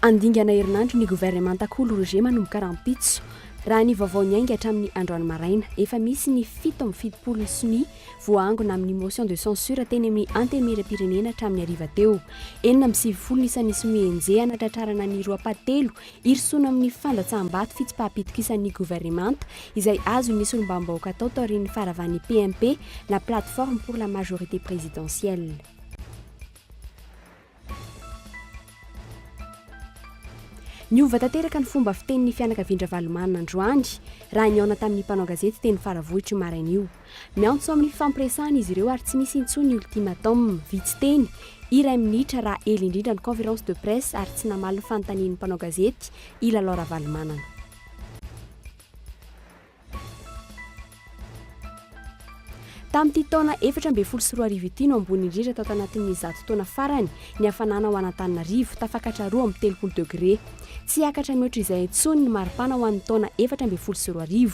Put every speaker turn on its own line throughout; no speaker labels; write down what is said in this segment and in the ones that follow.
Andingana herinandro ny gouvernemanta Kolo manomboka rahampitso raha ny vaovao ny ainga hatramin'ny androany maraina efa misy ny 7 sy ny voangona amin'ny motion de censure teny amin'ny antenimieram-pirenena hatramin'ny ariva teo 9 isan'ny somienje anatratrarana ny roapatelo irisoana amin'ny fandatsaham-bato fitsipahapitokisan'ny gouvernemanta izay azo ny solombam-bahoaka atao taorian'ny faravan'ny PMP na plateforme pour la majorité présidentielle. Niova tanteraka ny fomba fitenin'ny fianakaviandra Valomanina androany raha niaona tamin'ny mpanao gazety teny Faravohitra maraina io. Miantso amin'ny fampiresahana izy ireo ary tsy misy intsony ny ultimatum vitsy teny iray minitra raha ela indrindra ny conférence de presse ary tsy namaly ny fanontanian'ny mpanao gazety Ilalora Valomanana. Tamin'ity taona 2024 ity no ambony indrindra tao tanatin'ny 100 taona farany ny hafanana ao Antananarivo tafakatra 2 amin'ny 30 degré. Tsy akatra mihoatra izay intsony ny maripana ho an'ny taona 2024.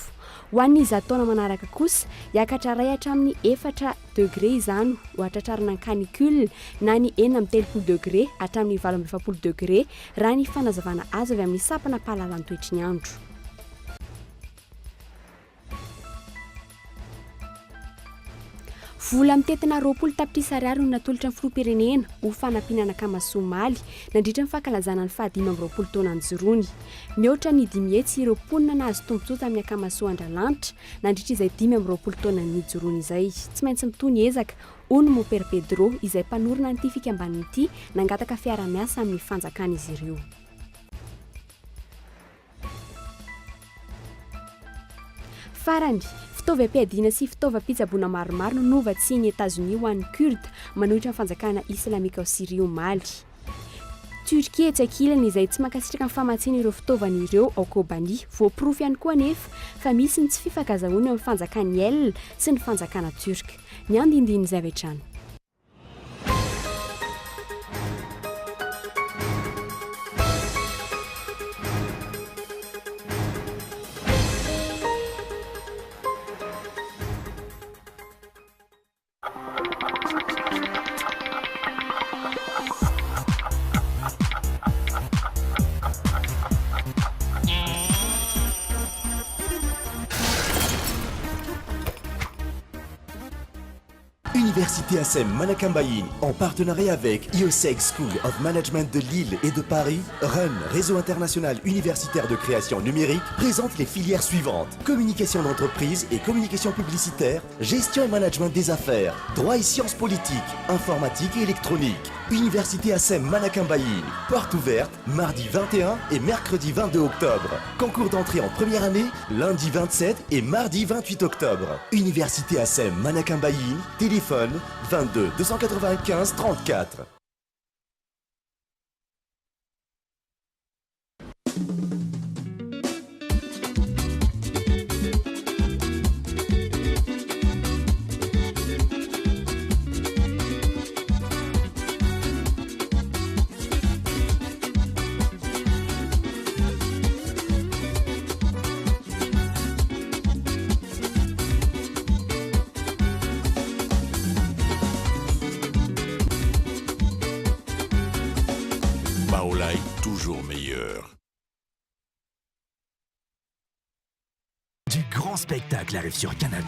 Ho an'ny 100 taona manaraka kosa hiakatra ray hatramin'ny 4 degré izany ho atratrarana ny canicule na ny 4 amin'ny 30 degré hatramin'ny 8 amin'ny 20 degré raha ny fanazavana azo avy amin'ny sapana pahalalan'ny toetry ny andro. Vola mitetina 20 tapitrisa ariary no natolotra ny filoham-pirenena ho fanampiana Kamasomaly nandritra ny fankalazana ny 520 taona anjorony. Mihoatra ny 10 hetsy ireo mponina nahazo tombontsoa tamin'ny Kamaso Andralanitra nandritra izay 520 taona ny jorony izay. Tsy maintsy mitony ezaka hono Moper Pedro izay mpanorona n'ity fikambanan'ity nangataka fiara-miasa amin'ny fanjakana izy ireo. Farany fitaovam-piadiana sy fitaovam-pitsaboana maromaro no novatsian'ny États-Unis ho an'ny Kurde manohitra ny fanjakana islamika ao Syria ao Mali. Turquie tsy ankilany izay tsy mankasitraka ny famatsiana ireo fitaovana ireo ao Kobani. Voaporofo ihany koa anefa fa misy ny tsy fifankazahoana amin'ny fanjakana Yel sy ny fanjakana Turka. Ny andindiny izay avy hatrany.
Université ASEM Manakambaïn, en partenariat avec IOSEG School of Management de Lille et de Paris, RUN, Réseau International Universitaire de Création Numérique, présente les filières suivantes: communication d'entreprise et communication publicitaire, gestion et management des affaires, droit et sciences politiques, informatique et électronique. Université ASEM Manakambaïn, porte ouverte mardi 21 et mercredi 22 octobre. Concours d'entrée en première année, lundi 27 et mardi 28 octobre. Université ASEM Manakambaïn, téléphone 22 295 34.
Toujours meilleur.
Du grand spectacle arrive sur Canal+.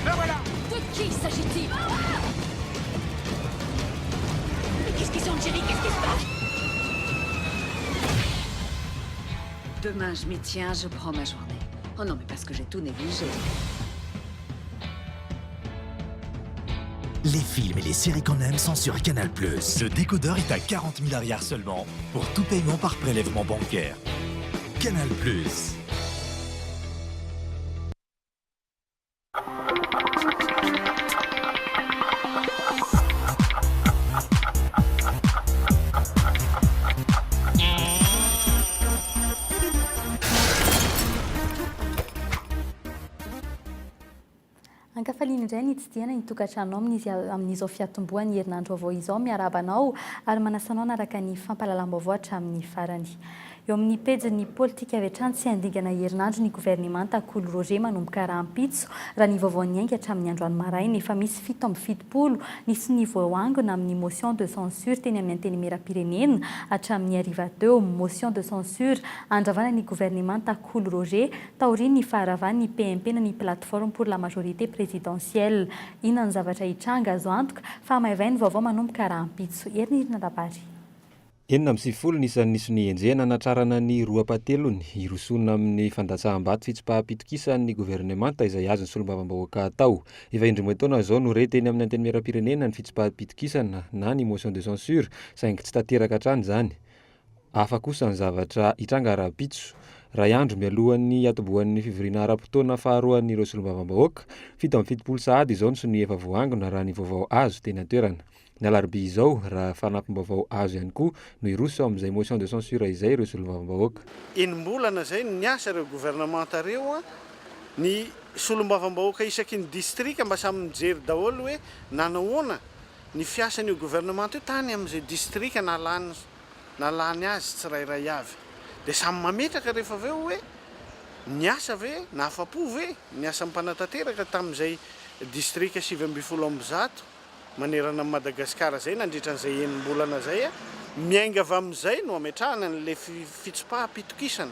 Ben voilà! De qui s'agit-il? Mais qu'est-ce qu'ils ont, Jerry? Qu'est-ce qui se passe?
Demain, je m'y tiens, je prends ma journée. Oh non, mais parce que j'ai tout négligé.
Les films et les séries qu'on aime sont sur Canal+.
Le décodeur est à 40 000 arrières seulement, pour tout paiement par prélèvement bancaire.
Canal+.
Ankafaliana indray ny tsidihana ny tokantrano amin'izao fiatomboany herinandro avao izao miarabanao ary manasanao naraka ny fampahalalam-baovao hatramin'ny farany. eo amin'ny pejy politika avy hatrany tsy andingana herinandro ny gouvernemanta Kolo Roger manomboka rahampitso raha ny vaovao ny ainga hatramin'ny androany maraina efa misy 7 nisy ny voangona amin'ny motion de censure teny amin'ny anteny merapirenena hatramin'ny hariva teo motion de censure andravana ny gouvernemanta Kolo Roger taoriny ny faharavany PMP na ny plateforme pour la majorité présidentielle inona ny zavatra hitranga azo antoka fa mahavay ny vaovao manomboka rahampitso erinirina dabary.
Enina amby sivifolo nisy ny enjehana natrarana ny roapatelony irosona amin'ny fandatsaham-bato fitsipahapitokisany gouvernemanta izay azony solombavambahoaka atao. Efa indrimo taona zao no reteny amin'ny anteny merapirenena ny fitsipahapitokisana na ny motion de censure saingy tsy tanteraka hatrany zany. Hafa kosa ny zavatra hitranga rahampitso. Ray andro mialohan'ny atobohan'ny fivoriana ara-potoana faharoan'ireo solombavambahoaka 7 sahady izao no sy efa voangona raha ny vaovao azo teny an-toerana. Ny alarobia izao raha fanampim-baovao azo ihany koa no iroso amin'izay motion de censure izay ireo solombavambahoaka.
Enim-bolana zay ny asa ireo gouvernemanta reo ny solombavambahoaka isaky ny distrika mba samy mijery daholo hoe nanahoana ny fiasan'io gouvernemanta io tany amin'izay distrika nalany azy tsirairay avy. Dia samy mametraka rehefa aveo hoe ny asa ve na afa-po ve ny asa mpanatateraka tamin'izay distrika 700 manerana amin'ny Madagasikara zay nandritran'izay enim-bolana zay miainga avy amin'izay no ametrahana n'ilay fitsipahapitokisana.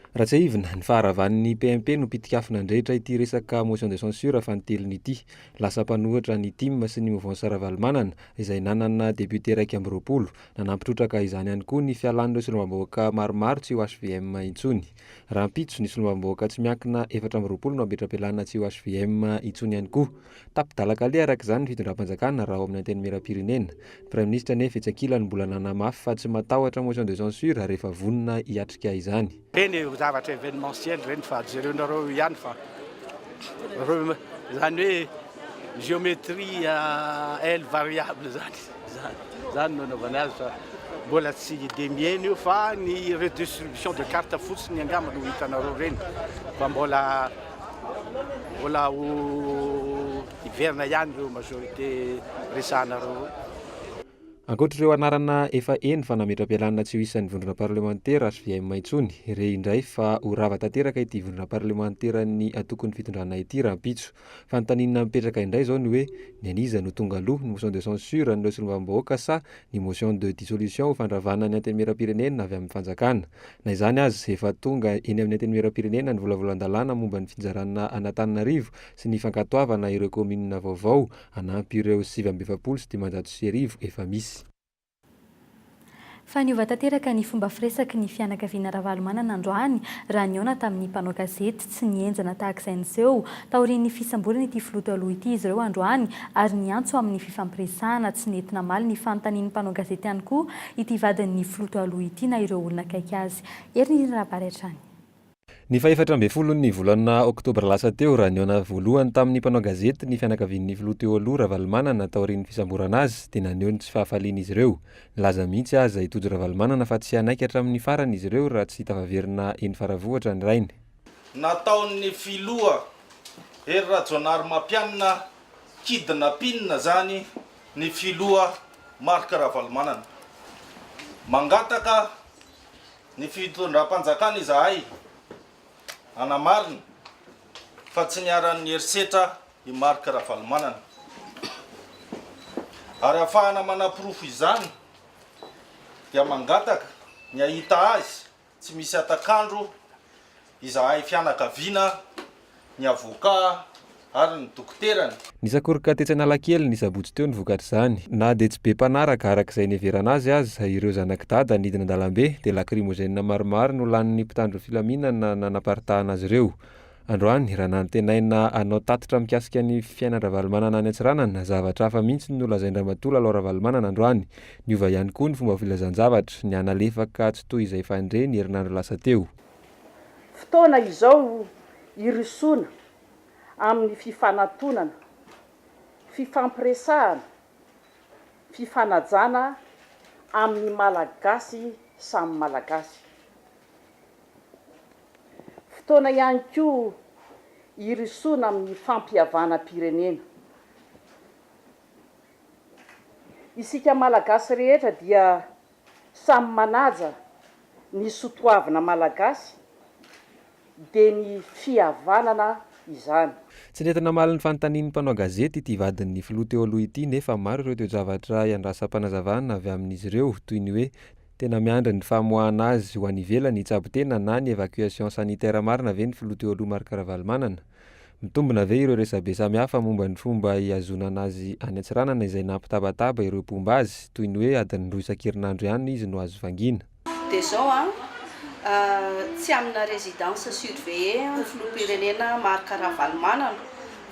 Raha tsy ahivina ny faharavan'ny PMP no pitikafina andrehitra ity resaka motion de censure fa niteliny ity. Lasa mpanohatra ny TIM sy ny mouvance Ravalomanana izay nanana député 120 nanampitrotraka izany ihany koa ny fialan'ireo solombavambahoaka maromaro tsy ho HVM intsony. Rahampitso ny solombavambahoaka tsy miankina 420 no abetrapelanina tsy ho HVM intsony ihany koa. Tapidalaka araka izany ny fitondram-panjakana raha ao amin'ny anteny merapirenena. Ny Prime Ministre nefa etsakila ny mbola nanamafy fa tsy matahotra motion de censure rehefa vonona hiatrika izany.
Zavatra événementiel reny fa jerenareo ihany fa zany hoe géométrie L variable zany no nanaovana azy fa mbola tsy de mihaino io fa ny redistribution de carte fotsiny angamba no hitanareo reny fa mbola ho hiverina ihany reo majorité resahanareo.
Ankoatr'ireo anarana efa eny fa nametra-pialanina tsy ho isan'ny vondrona parlementaire HVM intsony, re indray fa ho rava tanteraka ity vondrona parlementaire ny atokony fitondrana ity rahampitso. Fanontaniana mipetraka indray zao ny hoe ny aniza no tonga aloha ny motion de censure n'ireo solombavambahoaka sa ny motion de dissolution ho fandravana ny anteny merapirenena avy amin'ny fanjakana. Na izany azy efa tonga eny amin'ny anteny merapirenena ny volavolan-dalàna momba ny finjarana Antananarivo sy ny fankatoavana ireo commune vaovao hanampy ireo 720 sy 530 efa misy.
Fa niova tanteraka ny fomba firesaky ny fianakaviana Ravalomanana androany raha niona tamin'ny mpanao gazety tsy nienjana tahaka izay niseho taorian'ny fisamborana ity filoto aloha ity izy ireo androany ary niantso amin'ny fifampiresahana tsy nentina maly ny fanontanian'ny mpanao gazety ihany koa ity vadin'ny filoto aloha ity na ireo olona akaiky azy. Erinirina rabary hatrany.
Ny faha-14 ny volana oktobre lasa teo raha niona voalohany tamin'ny mpanao gazety ny fianakavian'ny filoto eo aloha Ravalomanana taorian'ny fisamborana azy tena naneho ny tsy fahafaliana izy ireo. Laza mihitsy aza itojo Ravalomanana fa tsy hanaiky hatramin'ny farany izy ireo raha tsy tafaverina eny faravohatra ny rainy.
Nataon'ny filoha ery rajonary mampianina kidina pinina zany ny filoha Marc Ravalomanana. Mangataka ny fitondram-panjakana izahay anamarina fa tsy niaran'ny herisetra i Marc Ravalomanana. Ary ahafahana manaporofo izany dia mangataka ny ahita azy tsy misy atakandro izahay fianakaviana ny avoka ary ny dokoterany.
Nisakorika tetsy Analakely ny sabotsy teo ny vokatra izany. Na dia tsy be mpanaraka arak'izay neverana azy ireo zanak'dada nidina an-dalambe dia lacrymogène maromaro no lanin'ny mpitandro filaminana nanaparitahana azy ireo. Androany raha nantenaina anao tatitra mikasika ny fiainana Ravalomanana any Antsiranana, zavatra hafa mihitsy no lazain-dramatola aloha Ravalomanana androany. Niova ihany koa ny fomba filazan-javatra ny analefaka tsy toy izay fandre ny herinandro lasa teo.
Fotoana izao irisona amin'ny fifanantonana, fifampiresahana, fifanajana amin'ny malagasy samy malagasy. Fotoana ihany koa irisona amin'ny fampihavana pirenena. Isika malagasy rehetra dia samy manaja ny sotoavina malagasy dia ny fihavanana izany.
Tsy nentina maliny fanontanian'ny mpanao gazety ity vadin'ny filoha teo aloha ity nefa maro ireo toe-javatra iandrasam-panazavana avy amin'izy ireo toy ny hoe tena miandry ny famoahana azy ho any ivelany hitsabo-tena na ny évacuation sanitaire marina ve ny filoha teo aloha Marc Ravalomanana. Mitombina ve ireo resabe samihafa momba ny fomba ihazonana azy any Antsiranana izay nampitabataba ireo mpomba azy toy ny hoe adiny 2 isan-kerinandro ihany izy no azo vangina.
Dia zao tsy amina résidence surveillée ny filoham-pirenena Marc Ravalomanana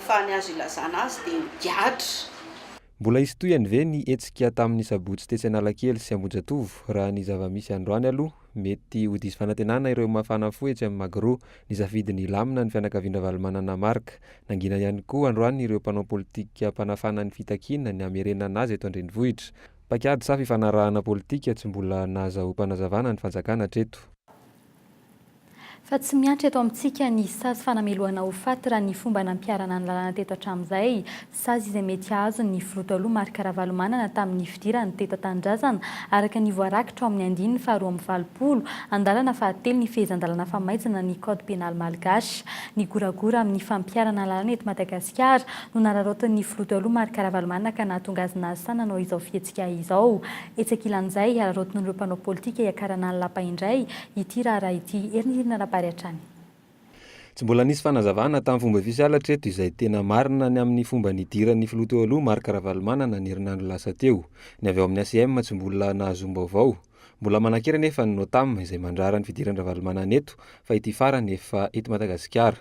fa ny azo ilazana azy dia migadra.
Mbola isy toyany ve ny etsika tamin'ny sabotsy tetsy Analakely sy Ambojatovo raha ny zava-misy androany aloha mety ho diso fanantenana ireo mafana fo etsy amin'ny Magro nisafidiny lamina ny fianakaviana Ravalomanana Marc. Nangina ihany koa androany ireo mpanao politika mpanafana ny fitakiana ny amerenana azy eto an-drenivohitra. Pakiady sa fifanarahana politika tsy mbola nahazaho-panazavana ny fanjakana hatreto.
Fa tsy miantra eto amintsika ny sazy fanameloana ho faty raha ny fomba nampiarana ny lalàna teto hatramin'izay. Sazy izay mety hahazo ny filoha teo aloha Marc Ravalomanana tamin'ny fidirany teto an-tanindrazana araka ny voarakitra ao amin'ny 2/20 andalana fahatelo ny fehezan-dalàna famaizana ny code pénal malagasy. Ny goragora amin'ny fampiarana lalàna eto Madagasikara no nararotan'ny filoha teo aloha Marc Ravalomanana ka nahatonga azy nahazo sanana izao fihetsika izao. Etsaka ilan'izay ararotin'ireo mpanao politika iakarana ny lapa indray ity raharaha ity erinirina
Tsy mbola nisy fanazavana tamin'ny fomba ofisialy hatreto izay tena marina ny amin'ny fomba nidiran'ny filoha teo aloha Marc Ravalomanana ny herinandro lasa teo. Ny avy ao amin'ny ACM tsy mbola nahazo-baovao. Mbola manan-kera nefa ny NOTAM izay mandrara ny fidiran'ny Ravalomanana eto fa ity farany efa eto Madagasikara.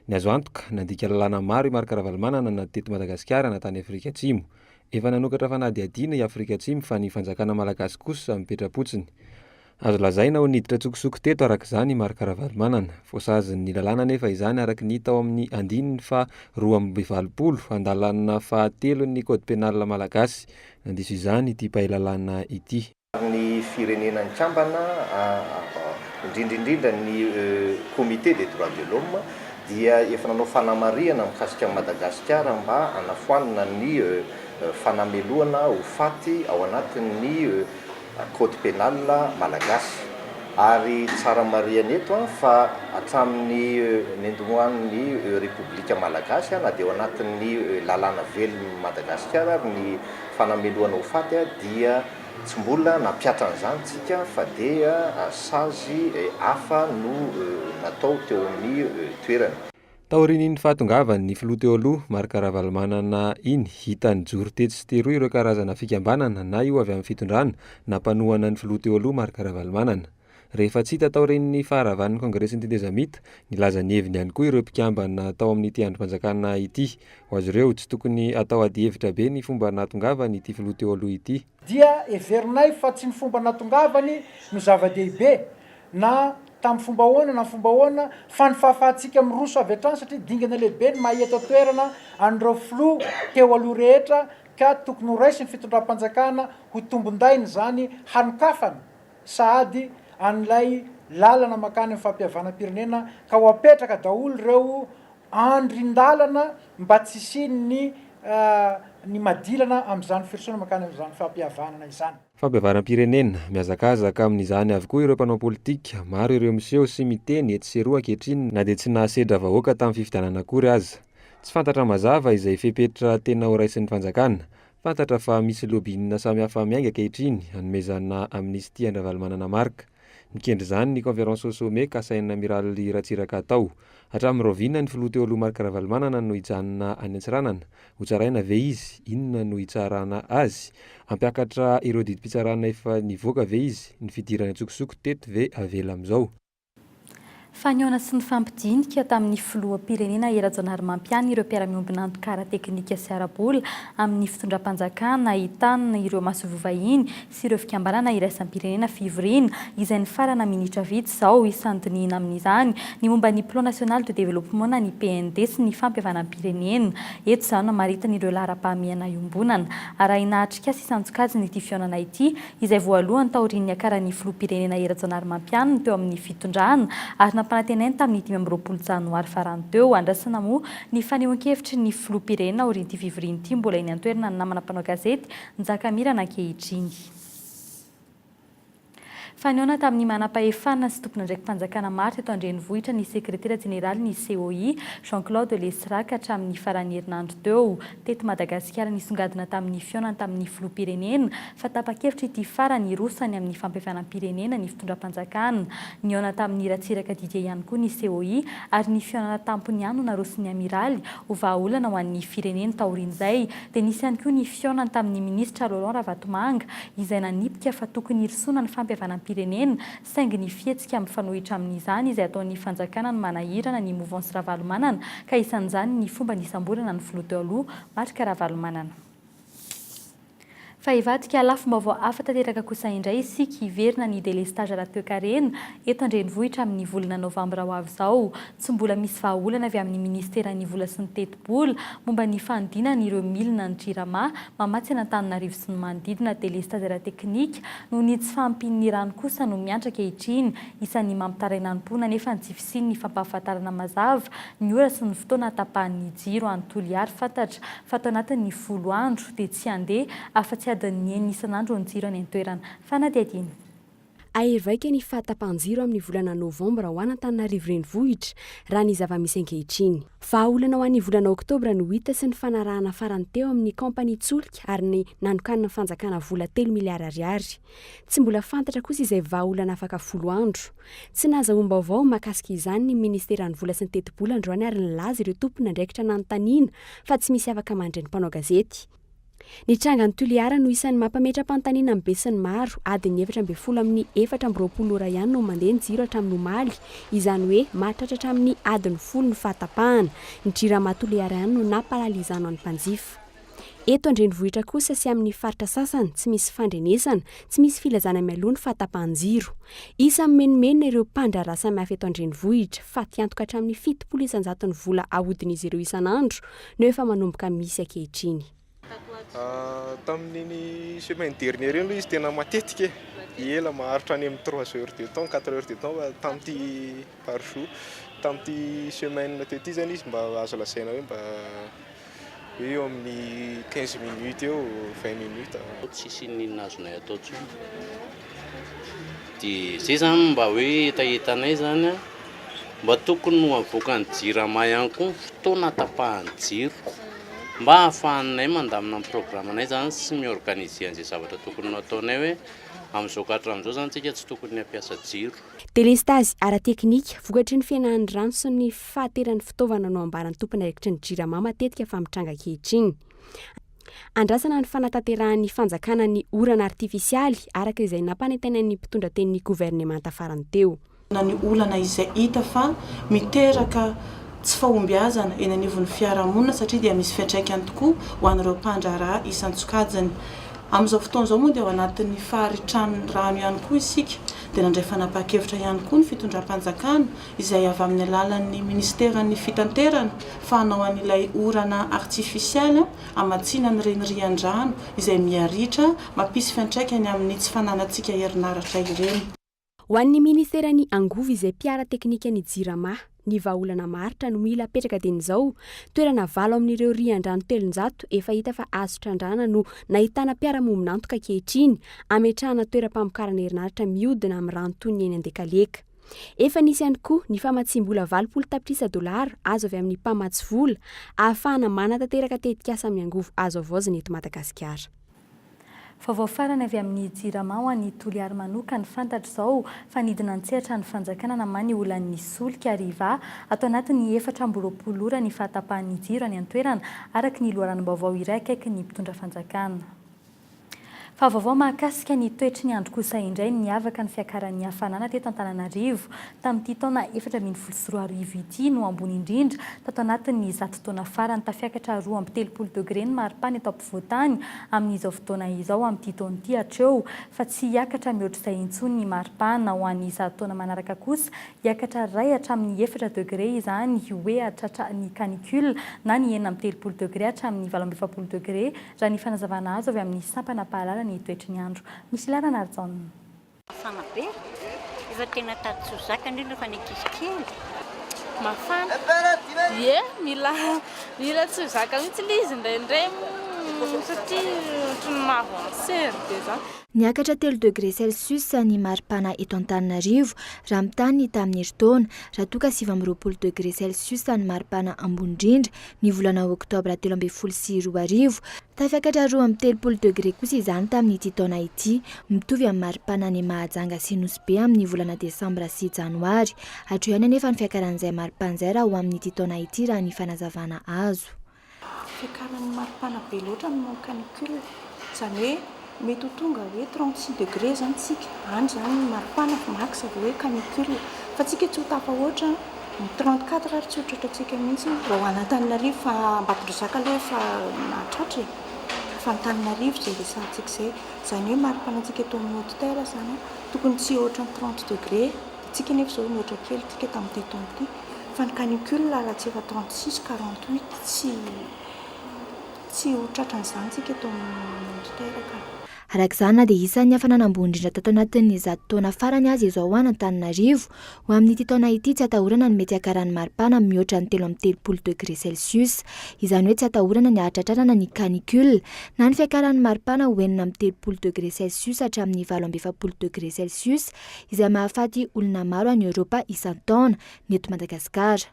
Ny azo antoka nandika lalàna maro i Marc Ravalomanana na teto Madagasikara na tany Afrika Atsimo. Efa nanokatra fanadihadiana i Afrika Atsimo fa ny fanjakana malagasy kosa mipetra-potsiny. Azo lazaina ho niditra tsokosoko teto araka izany Marc Ravalomanana. Voasaziny lalàna nefa izany araka ny hita ao amin'ny 2/20 andalana fahatelo ny code pénal malagasy. Nandiso izany ity pahay lalàna ity.
Ny firenenan'ny kambana indrindrindrindra ny comité des droits de l'homme dia efa nanao fanamariana mikasika Madagasikara mba anafoanana ny fanameloana ho faty ao anatin'ny code pénal malagasy ary tsara mariana eto fa hatramin'ny nendomoan'ny République malagasy na dia ao anatin'ny lalàna velon'ny Madagasikara ny fanameloana ho faty dia tsy mbola nampiatra an'izany tsika fa dia sazy hafa no natao teo amin'ny toerana.
Taorinin'ny fahatongavan'ny filoha teo aloha Marc Ravalomanana iny hitany joro tetsy sy teroa ireo karazana fikambanana na io avy amin'ny fitondrana na mpanohana ny filoha teo aloha Marc Ravalomanana. Rehefa tsy hita taorin'ny faharavan'ny kongresin'ny tendezamita nilaza ny heviny ihany koa ireo mpikambana tao amin'ity androm-panjakana ity. Ho azy ireo tsy tokony atao ady hevitra be ny fomba natongavany ity filoha teo aloha ity.
Dia everinay fa tsy ny fomba natongavany no zava-dehibe na tamin'ny fomba ahoana na fomba ahoana fa ny fahafahantsika miroso avy hatrany satria dingana lehibe ny mahita toerana an'ireo filoha teo aloha rehetra ka tokony ho raisy ny fitondram-panjakana ho tombondainy zany hanokafany sady an'ilay lalana makany amin'ny fampihavanam-pirenena ka ho apetraka daholo ireo andrin-dalana mba tsy isiny ny madilana amin'izany firosoana makany amin'izany fampihavanana izany.
Fampiavaram-pirenena mihazakazaka amin'izany avokoa ireo mpanao politika. Maro ireo miseho sy miteny etsy sy eroa ankehitriny na dia tsy nahasedra vahoaka tamin'ny fifidianana akory aza. Tsy fantatra mazava izay fepetra tena ho raisin'ny fanjakana. Fantatra fa misy lobbyina samihafa miainga ankehitriny hanomezana amnistia ny Ravalomanana Marc. Mikendry izany ny conférence au sommet kasaina amiraly Ratsiraka tao. Hatramin'ny roviana ny filoha teo aloha Marc Ravalomanana no hijanona any Antsiranana. Ho tsaraina ve izy? Inona no hitsarana azy? Ampiakatra ireo didim-pitsarana efa nivoaka ve izy? Ny fidirana tsokosoko teto ve avela amin'izao?
Faniona sy ny fampidinika tamin'ny filoham-pirenena Erajonary ireo mpiara-miombina antokara teknika sy arabola amin'ny fitondram-panjakana ahitana ireo masovovahiny sy ireo fikambanana iraisam-pirenena fivoriana izay ny farana minitra vitsy izao isandinina amin'izany ny momba ny plan national de développement ny PND sy ny fampihavanam-pirenena. Eto izany maritana ireo laharam-pahamehana iombonana arahina atrika sy isanjokajiny ity fihaonana ity izay voalohany taorian'ny akaran'ny filoham-pirenena Erajonary teo amin'ny fitondrana ary nampanantenainy tamin'ny 20 janoary farany teo. Andrasana moa ny fanehoan-kevitry ny filoham-pirenena orinty fivoriana ity mbola eny an-toerana ny namana mpanao gazety Njakamirana ankehitriny. Fanehoana tamin'ny manam-pahefana sy tompona ndraiky mpanjakana maro teto andrenivohitra ny sekretera jeneraly ny COI Jean-Claude Lesrac hatramin'ny farany herinandro teo teto Madagasikara nisongadina tamin'ny fihaonana tamin'ny filoham-pirenena fa tapa-kevitra ity farany rosany amin'ny fampiafanam-pirenena ny fitondram-panjakana nihaona tamin'ny ratsiraka Didier ihany koa ny COI ary ny fihaonana tampony ihany no narosiny amiraly ho vahaolana ho an'ny firenena taorian'izay dia nisy ihany koa ny fihaonana tamin'ny ministra Laurent Ravatomanga izay nanipika fa tokony hirisona ny fampiafanam pirenena saingy ny fihetsika amin'ny fanohitra amin'izany izay ataon'ny fanjakana ny manahirana ny mouvance ravalomanana ka isan'izany ny fomba nisamborana ny filoha teo aloha marika ravalomanana. Fa ivadika lafim-baovao hafa tanteraka kosa indray isika hiverina ny délestage ara-toekarena eto andrenivohitra amin'ny volana novambra ho avy izao. Tsy mbola misy vahaolana avy amin'ny ministeran'ny vola sy ny teti-bola momba ny fanodinana ireo milina ny jirama mamatsy an'Antananarivo sy ny manodidina délestage ara-teknika noho ny tsy fahampian'ny rano kosa no miantra ankehitriny isan'ny mampitarainam-pona nefa ny tsy fisiany ny fampahafantarana mazava ny ora sy ny fotoana tapahan'ny jiro anontolo ihary fantatra fa atao anatin'ny 10 andro dia tsy handeha afa-tsy adin'ny enina isan'andro ny jiro any an-toerana fanadihadiana.
Ahevaika ny fahatapahan-jiro amin'ny volana novambra ho an'Antananarivo renivohitra raha ny zava-misy ankehitriny. Vahaolana ho an'ny volana oktobra no hita sy ny fanarahana farany teo amin'ny kampany tsolika ary ny nanokanina fanjakana vola 3 miliara ariary. Tsy mbola fantatra kosa izay vahaolana afaka 10 andro. Tsy nahazahoam-baovao mahakasika izany ny ministeran'ny vola sy ny teti-bola androany ary nilaza ireo tompona andraikitra nanontaniana fa tsy misy afaka mandray ny mpanao gazety. Ny trangany Toliara no isan'ny mampametra-panontaniana amin'ny besiny maro adiny 420 amin'ny 420 ora ihany no mandeha ny jiro hatramin'ny omaly izany hoe mahatratra hatramin'ny adiny 10 ny fahatapahana ny jirama Toliara ihany no nampahalizana ny mpanjifa. Eto andrenivohitra kosa sy amin'ny faritra sasany tsy misy fandrenesana, tsy misy filazana mialoha ny fahatapahan-jiro. Isa menomenona ireo mpandraraha samihafa eto andrenivohitra fa tiantoka hatramin'ny 700 ny vola ahodin'izy ireo isan'andro no efa manomboka misy ankehitriny.
Tamin'ny semaine dernière iny izy tena matetika ela maharitra any amin'ny 3 heures de temps 4 heures de temps tamin'ity par jour tamin'ity semaine tety zany izy mba azo lasaina hoe mba eo amin'ny 15 minutes eo 20 minutes
tsisy ninona azonay atao tsony dia zay zany mba hoe etaetanay zany mba tokony no avoakany jirama ihany koa fotoana tapahany jiro mba ahafahanay mandamina amin'ny programanay zany sy miorganize an'izay zavatra tokony nataonay hoe amin'izao kadra amin'izao zany tsika tsy tokony hampiasa jiro.
Délestage ara-teknika vokatry ny fiainan'ny rano sy ny fahateran'ny fitaovana no ambaran'ny tompony araikitry ny jirama matetika fa mitranga ankehitriny. Andrasana ny fanatanterahany fanjakana ny orana artifisialy araka izay nampanentainan'ny mpitondra tenin'ny gouvernemanta farany teo.
Ny olana izay hita fa miteraka tsy fahombiazana eny anivon'ny fiarahamonina satria dia misy fiantraikany tokoa ho an'ireo mpandraraha isan-tsokajiny. Amin'izao fotoana izao moa dia ao anatin'ny faharitran'ny rano ihany koa isika dia nandray fanapa-kevitra ihany koa ny fitondram-panjakana izay avy amin'ny alalan'ny ministeran'ny fitanterana fa hanao an'ilay orana artifisialy hamatsiana ny renirian-drano izay miaritra mampisy fiantraikany amin'ny tsy fananantsika herinaratra ireny.
Ho an'ny ministeran'ny angovo izay mpiara teknika ny jirama ny vahaolana maritra no mila apetraka din'izao toerana 7 amin'ireo rian-drano 300 efa hita fa azo trandrana no nahitana mpiara-mombonantoka ankehitriny ametrahana toeram-pamokarana herinaratra mihodina amin'ny rano toy ny eny an-dekaleka. Efa nisy ihany koa ny famatsim-bola 20 tapitrisa dolara azo avy amin'ny mpamatsy vola ahafahana manatanteraka tetikasa amin'ny angovo azo avoazina eto Madagasikara.
Vaovao farany avy amin'ny jirama ho an'ny Toliara manokana fantatra izao fa nidina an-tsehatra ny fanjakana namany olan'ny solika ariva atao anatin'ny 420 ora ny fahatapahan'ny jiro any an-toerana araka ny loharanom-baovao iray akaiky ny mpitondra fanjakana. Fa vaovao mahakasika ny toetry ny andro kosa indray niavaka ny fiakaran'ny hafanana teto Antananarivo tamin'ity taona 2024 ity no ambony indrindra tato anatin'ny 100 taona farany tafiakatra 2.30 degré ny maripany eto ampovoantany amin'izao fotoana izao amin'ity taona ity hatreo fa tsy hiakatra mihoatr'izay intsony ny maripana ho an'ny 100 taona manaraka kosa hiakatra 2 hatramin'ny 4 degré izany hoe hatratra ny canicule na ny 9.30 degré hatramin'ny 12.20 degré raha ny fanazavana azo avy amin'ny sampana pahalala ny toetry ny andro. Misy larana arjona.
Mafana be. Efa tena tady sozaka indrindra fa ny ankizy kely. Mafana. Mila tsy zaka mihitsy izy indraindray
Niakatra 3 degré Celsius ny maripana eto Antananarivo raha mitany tamin'ny herintaona, raha toa ka 7 degré Celsius ny maripana ambondrindra ny volana oktobra 2022. Tafiakatra 3 degré kosa izany tamin'ity taona ity, mitovy amin'ny maripana ny Mahajanga sy Nosy be amin'ny volana desambra sy janoary. Hatreo ihany anefa ny fiakaran'izay maripan'izay raha ho amin'ity taona ity raha ny fanazavana azo.
Fiakaran'ny maripana be loatra no canicule, izany hoe mety ho tonga hoe 36 degré zany tsika, any zany maripana max hoe canicule, fa tsika tsy ho tafahoatra 34 ary tsy otratratsika mihitsy raha ho Antananarivo fa Ambatondrazaka aloha fa nahatratra fa Antananarivo zay resahantsika zay, izany hoe maripanantsika eto amin'ny haute terre zany tokony tsy ohatry ny 30 degré, tsika nefa zao mihoatra kely tsika tamin'ity taona ity, fa ny canicule raha tsy efa 36 48 tsy ho tratran'izany tsika eto amin'ny haute terre ka.
Arak'izany na dia isan'ny hafananam-bondrindra tato anatin'ny zato taona farany azy izao any Antananarivo, ho amin'ity taona ity tsy atahorana ny mety hakaran'ny maripana mihoatra ny 13 degré Celsius. Izany hoe tsy atahorana ny ahatratrarana ny canicule na ny fiakaran'ny maripana ho enina amin'ny 13 degré Celsius hatramin'ny 20 degré Celsius, izay mahafaty olona maro any Europa isan-taona ny eto Madagasikara.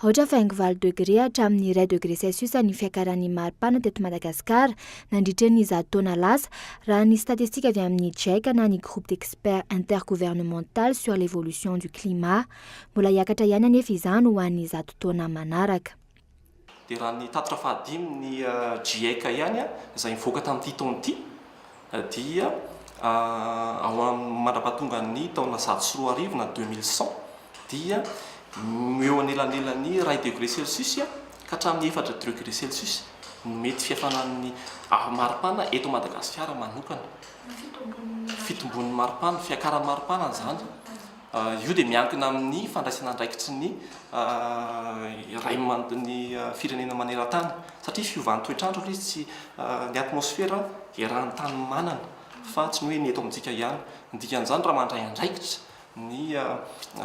Ohatra fa 20 degré hatramin'ny 1 degré Celsius ny fiakaran'ny maripana teto Madagasikara nandritra ny 10 taona lasa raha ny statistika avy amin'ny JEC na ny groupe d'experts intergouvernemental sur l'évolution du climat. Mbola hiakatra ihany anefa izany ho an'ny 10 taona manaraka.
Dia raha ny tatitra fahadimy ny JEC ihany izay mivoaka tamin'ity taona ity dia ao amin'ny mandrapahatonga ny taona 1900 na 2100 dia eo anelanelany 1 degré Celsius ka hatramin'ny 4 degré Celsius mety fihafanan'ny maripana eto Madagasikara manokana. Fitombon'ny maripana, fiakaran'ny maripana zany. Io dia miankina amin'ny fandraisana andraikitry ny ny firenena maneran-tany satria fiovan'ny toetrandro izy tsy ny atmosfera eran'ny tany manana fa tsy ny hoe ny eto amintsika ihany. Dikan'izany raha mandray andraikitra ny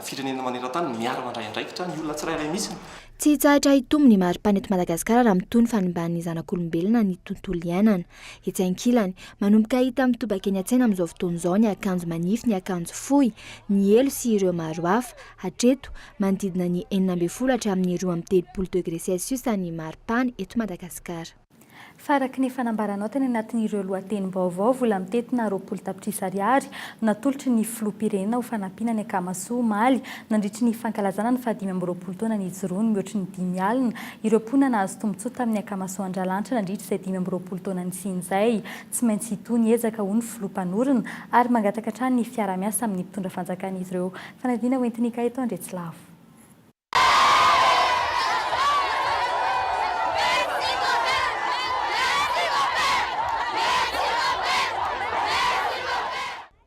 firenena maneran-tany miara mandray andraikitra ny olona tsirairay mihitsy.
Tsy hitsahatra hitombo ny maripana eto Madagasikara raha mitony fanomban'ny zanak'olombelona ny tontolo iainana. Etsy ankilany, manomboka hita mitobaka eny an-tsena amin'izao fotoana izao ny akanjo manify, ny akanjo fohy, ny elo sy ireo maro hafa. Hatreto manodidina ny 12 hatramin'ny 13 degré Celsius ny maripana eto Madagasikara.
Faraky ny fanambaranao teny anatin'ireo lohateny vaovao vola mitetina 20 tapitrisa ariary natolotry ny filoham-pirenena ho fanampiana ny Akamasoa Omaly nandritry ny fankalazana ny 20 taona ny hijoroany mihoatry ny 5 alina ireo mponina nahazo tombotsoa tamin'ny Akamasoa Andralanitra nandritry izay 20 taona ny sin'izay. Tsy maintsy hitony ezaka ho ny filoha-mpanorona ary mangataka hatrany ny fiara-miasa amin'ny mpitondra fanjakan'izy ireo. Fanadina hoentinika eto Andretsilavo.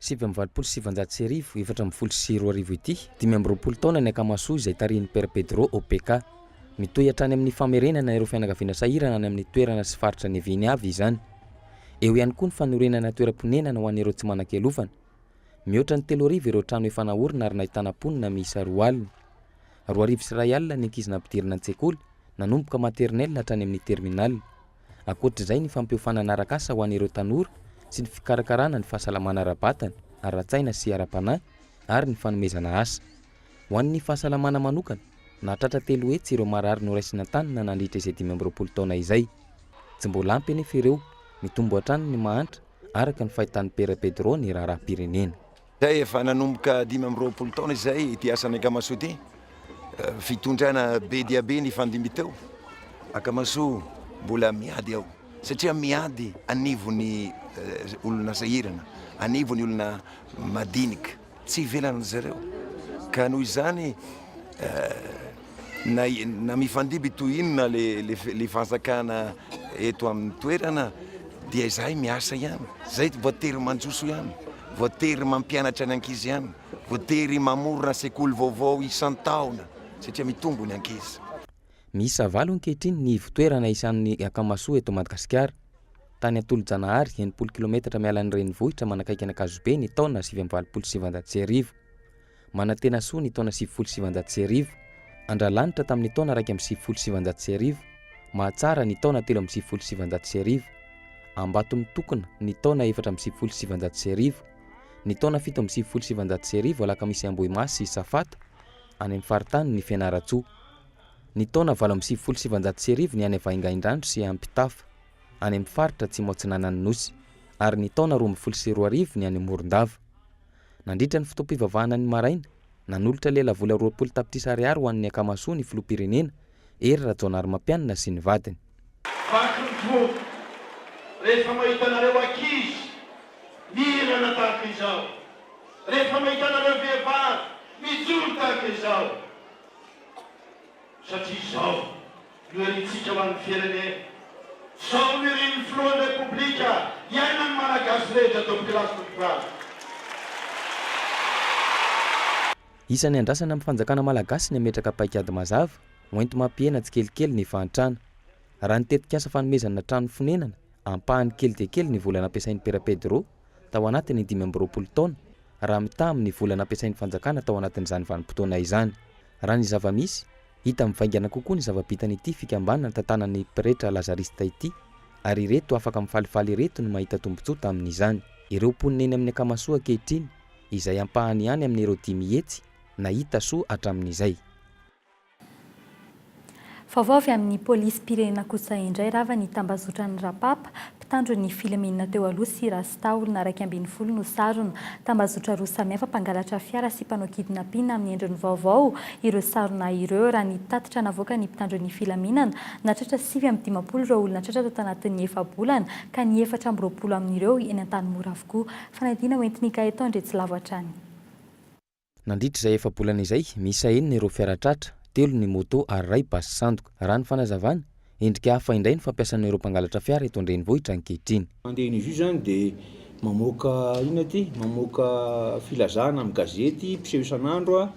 Sivy amin'ny 27 efatra amin'ny 24 ity 20 taona ny Akamasoa izay tarihin'ny Père Pedro OPK mitohy hatrany amin'ny famerenana ireo fianakaviana sahirana any amin'ny toerana sy faritra ny Viny avy izany. Eo ihany koa ny fanorenana toeram-ponenana ho an'ireo tsy manan-kelofana. Mihoatra ny 3 arivo ireo trano efa naorina ary nahitana mponina miisa 2 alina. 2 arivo sy 1 alina ny ankizy nampidirina an-tsekoly nanomboka maternelle hatrany amin'ny terminal. Ankoatr'izay ny fampihofanana arak'asa ho an'ireo tanora sy ny fikarakarana ny fahasalamana ara-batana, ara-tsaina sy ara-panahy ary ny fanomezana asa. Ho an'ny fahasalamana manokana, nahatratra 3 hetsy ireo marary noraisina tanana nandritra izay 20 taona izay. Tsy mbola ampy anefa ireo, mitombo hatrany ny mahantra araka ny fahitan'ny Père Pedro ny raharaha-pirenena.
Zay efa nanomboka 20 taona izay ity asany Akamasoa ity. Fitondrana be dia be ny fandimby teo. Akamasoa mbola miady ao. Satria miady anivony olona sahirana, anivony olona madinika, tsy ivelana zareo. Ka noho izany na mifandimby toy inona le fanjakana eto amin'ny toerana dia izahay miasa ihany. Zay voatery manjoso ihany, voatery mampianatra ny ankizy ihany, voatery mamorona sekoly vaovao isan-taona satria mitombo ny ankizy.
Miisa 7 ankehitriny ny votoerana isan'ny Akamasoa eto Madagasikara. Tany Antolo-Janahary 80 km mialan'ny renivohitra manakaiky ny Ankazobe ny taona 770. Manantenasoa ny taona 770. Andralanitra tamin'ny taona 1 amin'ny 770. Mahatsara ny taona 3,790 Ambato mitokona ny taona 4,790 ny taona 7,790 alakamisy Ambohimasy Safata any amin'ny faritany ny Fianaratsoa ny taona 7,790 ny any Avaingaindrano sy Ampitafa any amin'ny faritra Tsimotsinanany Nosy ary ny taona 12,200 ny any Morondava nandritra ny fotoam-pivavahana ny maraina nanolotra lela vola 20 tapitrisa ariary ho an'ny akamasoa ny filoham-pirenena ery Rajaonary Mampianina sy ny vadiny.
Rehefa mahitanareo ankizy mirana tahaka izao, rehefa mahitanareo vehivavy mijoro tahaka izao, satria izao loherintsika ho an'ny firenena, izao miriny filohan'ny repoblika iainany malagasy rehetra demokrasy demokrasy.
Isan'ny andrasana amin'ny fanjakana malagasy ny ametraka paikady mazava hoento mampiena tsikelikely ny fahantrana raha nitetika asa fanomezana trano fonenana ampahany kely dia kely ny vola nampiasain'ny Père Pedro tao anatiny 520 taona raha mitaha amin'ny vola nampiasain'ny fanjakana tao anatin'izany vanim-potoana izany. Raha ny zava-misy hita mivaingana kokoa ny zava-bitany ity fikambanana tantanan'ny pretra lazarista ity ary ireto afaka mifalifaly ireto no mahita tombontsoa tamin'izany. Ireo mponina eny amin'ny akamasoa ankehitriny izay ampahany ihany amin'ireo 10 mihetsy nahita soa hatramin'izay.
Vaovao avy amin'ny polisy pirenena kosa indray rava ny tambazotra ny rapapa mpitandro ny filaminana teo aloha sy rasta olona 220 no sarona tambazotra roa samihafa mpangalatra fiara sy mpanao kidnapping amin'ny endriny vaovao ireo sarona ireo raha ny tatitra navoaka ny mpitandro ny filaminana natratra 9/20 ireo olona tratra tao tanatin'ny 4 bolana ka ny 420 amin'ireo eny an-tanimora avokoa fanadina hoentiny ka eto ndre tsy lavatrany.
Nandritra izay 4 bolana izay misa enina ireo fiara-tratra 3 ny moto ary 2 basy sandoka. Raha ny fanazavana endrika hafa indray ny fampiasan'ireo mpangalatra fiara eto an-drenivohitra ankehitriny.
Mandeha ny juge zany dia mamoaka ina ty mamoaka filazana amin'ny gazety mpiseho isan'andro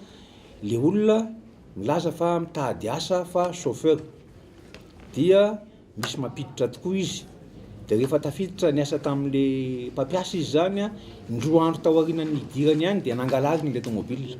le olona milaza fa mitady asa fa chauffeur dia misy mampiditra tokoa izy dia rehefa tafiditra ny asa tamin'le mpampiasa izy zany indroa andro tao aorian'ny idirany ihany dia nangalary ny le tomobile.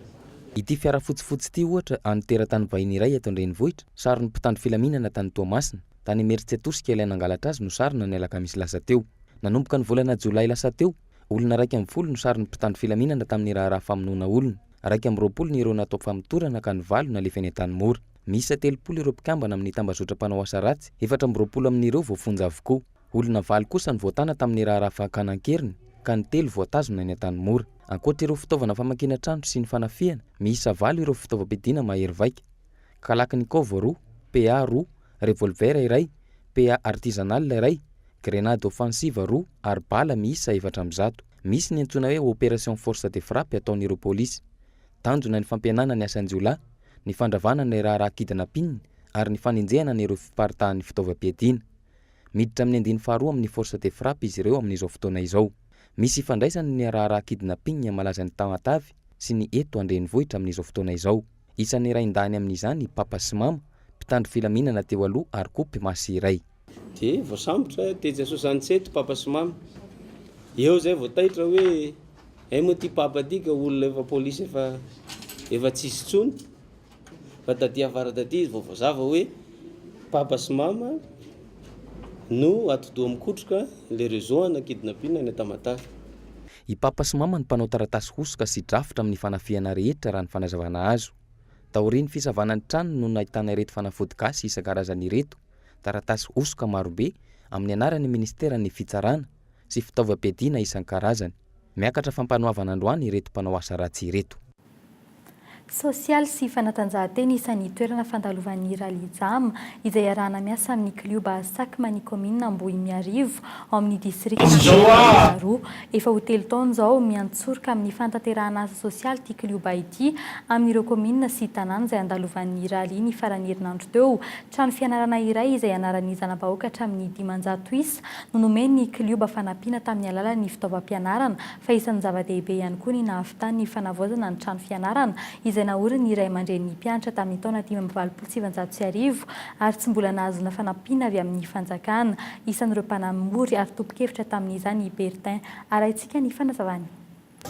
Ity fiara fotsifotsy ity ohatra anteratany vahiny iray eto an-drenivohitra sarony mpitandro filaminana tany Toamasina tany Emeritsetosika ilay nangalatra azy no sarona ny alakamisy lasa teo. Nanomboka ny volana Jolay lasa teo olona 240 no sarony mpitandro filaminana tamin'ny raharaha famonoana olona 220 ny ireo natao famitorana ka ny 8 nalefa eny an-tanimora. Misy 30 ireo mpikambana amin'ny tambazotra mpanao asa ratsy 420 amin'ireo voafonja avokoa. Olona 9 kosa ny voatana tamin'ny raharaha fahakanankeriny ka ny 3 voatazona eny an-tanimora. Ankoatra ireo fitaovana famakina trano sy ny fanafihana miisa 9 ireo fitaovam-piadiana mahery vaika kalaknikova 2 PA 2 revolver iray PA artisanal iray grenade offensive 2 ary bala miisa 400. Misy ny antsoina hoe opération force de frappe ataon'ireo polisy tanjona ny fampianana ny asanjiolahy ny fandravana ny raharaha kidnapping ary ny fanenjehana ny ireo fiparitahan'ny fitaovam-piadiana. Miditra amin'ny andiny faharoa amin'ny force de frappe izy ireo amin'izao fotoana izao. Misy fandraisany ny raharaha kidnapping malaza ny Tamatavy sy ny eto an-drenivohitra amin'izao fotoana izao. Isan'ny iray indany amin'izany papa sy mama mpitandro filaminana teo aloha ary kopy masy iray.
Dia voasambotra teja 67 papa sy mama eo zay voataitra hoe moa ty papa ty ka olona efa polisy efa tsisy tsony fa taty afara taty izy voazava hoe papa sy mama no atodo mikotroka le réseau ana kidnapping ny Tamatavy.
I papa sy mama ny mpanao taratasy hosoka sy drafitra amin'ny fanafihana rehetra raha ny fanazavana azo. Taoriany fisavana ny trano no nahitana ireto fanafody gasy isan-karazany ireto taratasy hosoka marobe amin'ny anaran'ny ministera ny fitsarana sy fitaovam-piadiana isan-karazany. Miakatra fampanoavana androany ireto mpanao asa ratsy ireto.
Sosialy sy fanatanjahantena isan'ny toerana fandalovan'ny ralidzama izay arahana miasa amin'ny klioba Sakmany commune Ambohimiarivo ao amin'ny distrikta Roa. Efa ho 3 taona izao miantsoroka amin'ny fantanterahana asa sosialy ity klioba ity amin'ireo commune sy tanàna izay andalovan'ny rally ny farany herinandro teo. Trano fianarana iray izay anaran'ny zana-bahoaka hatramin'ny 500 isa no nomeny klioba fanampiana tamin'ny alalan'ny fitaovam-pianarana fa isan'ny zava-dehibe ihany koa ny nahavitan'ny fanavoazana ny trano fianarana izay naoriny iray aman-dren'ny mpianatra tamin'ny taona 1970 ary tsy mbola nahazona fanampiana avy amin'ny fanjakana. Isan'ireo mpanamory ary tompo-kevitra tamin'izany Bertin arahintsika ny fanazavany.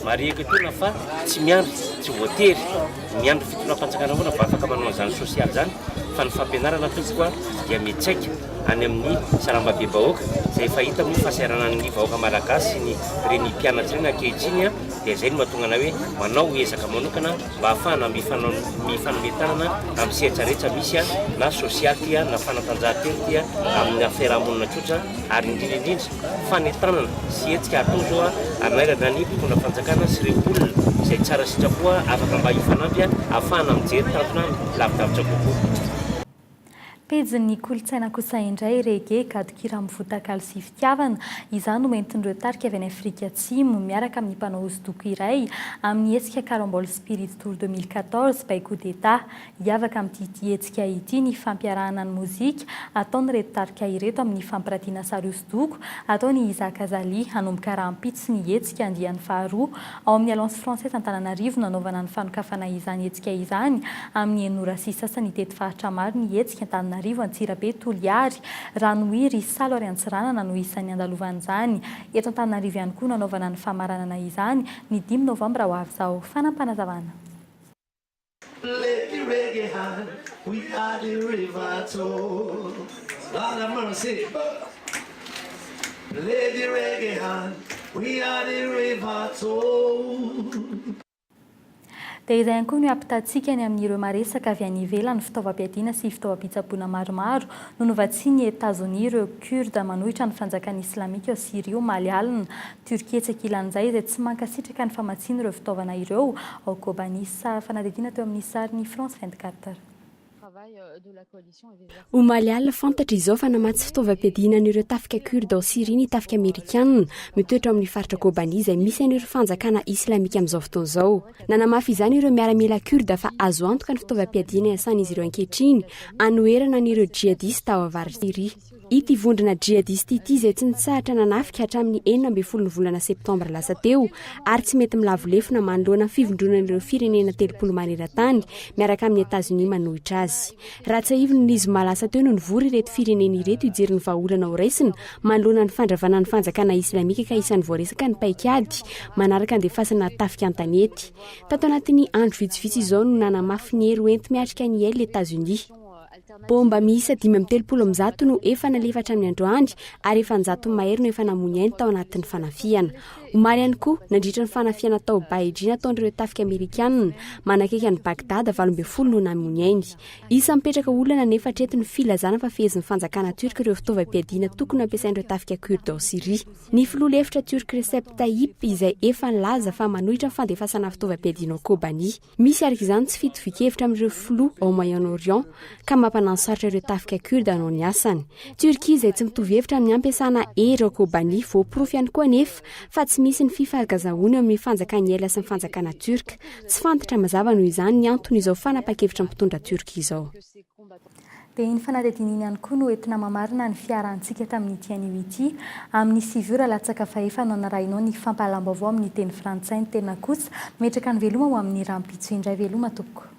Mariaka tona fa tsy miandry tsy voatery miandry fitondram-panjakana foana fa afaka manao izany sosialy zany fa fa ny fampianarana totsy koa dia mitsaika any amin'ny sarambabe vahoaka izay fahita moa fahasaranany vahoaka malagasy ny reny mpianatra reny ankehitriny dia zay no mahatonga ana hoe manao ezaka manokana mba ahafahana mifanometanana amin'ny sehatsarehetra misy na sosialy na fanatanjahantena tia amin'ny fiarahamonina tsotra ary indrindra fanentanana sy hetsika atao zao anairana ny mpitondra fanjakana sy ireo olona izay tsara sitrapoa afaka mba hifanampy ahafahana mijery tanjona lavidavitra kokoa.
Pejin'ny kolontsaina kosa indray rege gadokira mivotakaly sy fitiavana izany no mentin'ireo tarika avy any Afrika Atsimo miaraka amin'ny mpanao hosodoko iray amin'ny hetsika carambole spirit tour 2014 by coup d'état hiavaka amin'ity hetsika ity ny fampiarahana ny mozika ataon'ireto tarika ireto amin'ny fampiratiana sary hosodoko ataony Isaka Zali hanomboka rahampitso ny hetsika andiany faharoa ao amin'ny Alliance Française Antananarivo nanaovana ny fanokafana izany hetsika izany amin'ny enora sy sasany tety fahatra maro ny hetsika Antananarivo Antsirabe Toliary Ranohiry Salo ary Antsiranana no isan'ny andalovan'izany eto Antananarivo ihany koa nanaovana ny famaranana izany ny 5 novambra ho avy izao fanampanazavana.
Lady Reggae High, we are the Rivato. Lord have mercy. Lady Reggae High, we are the Rivato.
Dia izay ihany koa no ampitatsika ny amin'ireo maresaka avy any ivelany fitaovam-piadiana sy fitaovam-pitsaboana maromaro no novatsiany Etazonia ireo Kurde manohitra ny fanjakana islamika ao Siria Mali alina Turkia tsy ankilan'izay izay tsy mankasitraka ny famatsiana ireo fitaovana ireo ao Kobanisa fanadidina teo amin'ny sarin'ny France 24.
O Malial fantatra izao fa namatsy fitaovam-piadinan'ireo tafika kurde ao Siria ny tafika amerikanina mitoetra amin'ny faritra Kobani izay misy an'ireo fanjakana islamika amin'izao fotoana izao. Nanamafy izany ireo miaramila kurde fa azo antoka ny fitaovam-piadina iasan'izy ireo ankehitriny anoherana an'ireo jihadista ao avaratra Siria. Ity vondrona jihadista ity izay tsy nitsahatra nanafika hatramin'ny 14 ny volana septambra lasa teo ary tsy mety milavolefona manoloana ny fivondronan'ireo firenena 30 maneran-tany miaraka amin'ny Etazonia manohitra azy. Ratsahivy ny nizoma lasa teo no nivory ireto firenena ireto hijery ny vahaolana ho raisina manoloana ny fandravana ny fanjakana islamika ka isan'ny voaresaka ny paikady manaraka ny defasana tafika an-tanety. Tato anatin'ny andro vitsivitsy izao no nanamafy ny hery hoenty miatrika ny ela Etazonia. Bomba miisa 530 no efa nalefatra amin'ny androany ary 100 mahery no efa namony ainy tao anatin'ny fanafiana. Omaly ihany koa nandritra ny fanafiana tao Baidrina ataon'ireo tafika amerikanina manakaiky any Bagdad 80 no namony ainy. Isa mipetraka olana nefa treto ny filazana fa fehezin'ny fanjakana Turka ireo fitaovam-piadiana tokony ampiasain'ireo tafika kurde ao Siria. Ny filoha lefitra Turk Recep Tayyip izay efa nilaza fa manohitra ny fandefasana fitaovam-piadiana ao Kobani. Misy araka izany tsy fitovikevitra amin'ireo filoha ao Moyen-Orient ka mampanasarotra ireo tafika kurde hanao ny asany. Turkia izay tsy mitovy hevitra amin'ny ampiasana hery ao Kobani voaporofo ihany koa nefa fa tsy misy ny fifankazahoana amin'ny fanjakana ela sy ny fanjakana Turka. Tsy fantatra mazava noho izany ny antony izao fanapa-kevitra mpitondra Turka izao.
Dia iny fanadidininy ihany koa no entina mamarina ny fiarantsika tamin'ity anio ity amin'ny 7 ora latsaka fahefa no narahinao ny fampahalam-baovao amin'ny teny frantsay ny tena kosa metraka ny veloma ho amin'ny rahampitso indray veloma tompoko.